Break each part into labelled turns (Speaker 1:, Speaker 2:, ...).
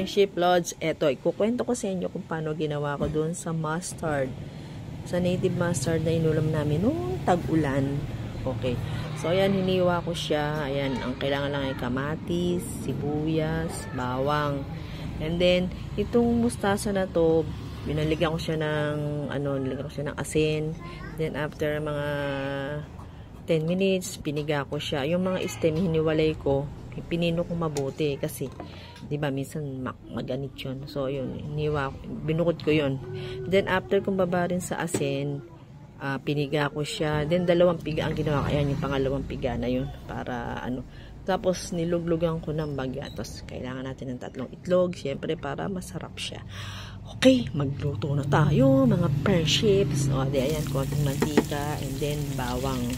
Speaker 1: Friendship Lodge, eto, ikukwento ko sa inyo kung paano ginawa ko doon sa mustard. Sa native mustard na inulam namin noong tag-ulan. Okay. So, ayan, hiniwa ko siya. Ayan, ang kailangan lang ay kamatis, sibuyas, bawang. And then, itong mustasa na to, binaligan ko siya ng, nilagyan ko siya ng asin. Then, after mga 10 minutes, piniga ko siya. Yung mga stem, hiniwalay ko. Pinino ko mabuti kasi 'di ba minsan maganit 'yun. So yun, binukod ko 'yun. Then after kong babarin sa asin, piniga ko siya. Then dalawang piga ang ginawa ko. Ayan yung pangalawang piga na 'yun para Tapos niluglugan ko ng bagya. Tapos kailangan natin ng 3 itlog, syempre para masarap siya. Okay, magluto na tayo mga friendships. O, ayan, konting mantika and then bawang.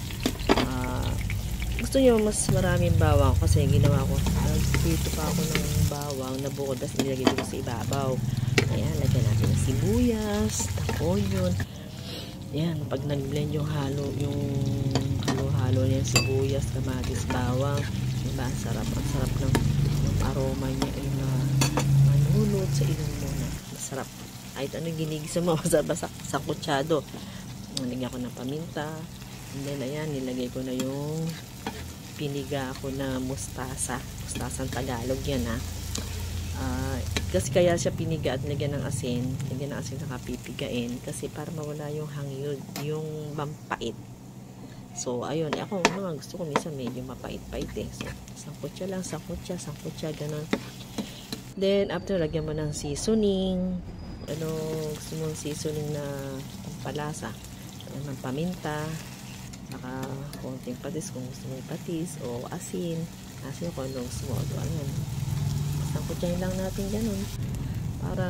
Speaker 1: Gusto nyo mas maraming bawang kasi ginawa ko. Nagpito pa ako ng bawang na bukod tapos nilagay ko sa ibabaw. Ayan, lagyan natin ng sibuyas, onion. Ayan, pag nag-blend yung halo niya, sibuyas, kamatis, bawang. Diba, ang sarap ng aroma niya ay manunod sa ilong mo na masarap. Kahit ginigisa mo, basa-basa sa kutsado. Nilagyan ko ng paminta. And then, ayan, nilagay ko na yung piniga ako na mustasang Tagalog yan kasi kaya siya piniga at lagyan ng asin saka pipigain kasi para mawala yung hangin, yung mampait. So ayun, ako mga gusto ko minsan medyo mapait-pait so sangkutsa ganun. Then after lagyan mo ng seasoning, gusto mong seasoning na pampalasa, ng paminta, naka konting patis kung gusto mo patis o asin kung ano gusto mo. Ayan, sangkutsahin lang natin ganun para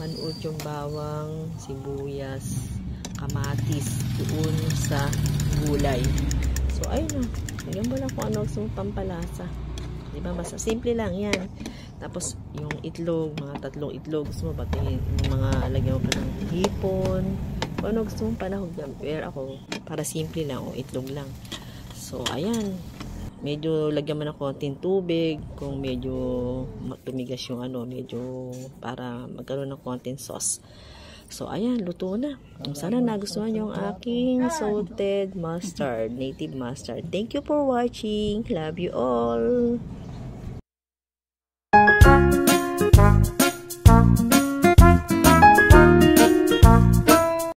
Speaker 1: manuod yung bawang, sibuyas, kamatis doon sa gulay. So ayun na, lagyan mo lang kung ano gusto mo pampalasa, diba, basta simple lang yan. Tapos yung itlog, mga 3 itlog, gusto mo pati mga lagyan mo pa ng hipon, ano gusto mong panahog yan. Pero ako, para simple lang, itlog lang. So, ayan. Medyo lagyan mo ng konting tubig. Kung medyo tumigas yung medyo para magkaroon ng konting sauce. So, ayan, luto na. Sana nagustuhan yung aking salted mustard, native mustard. Thank you for watching. Love you all.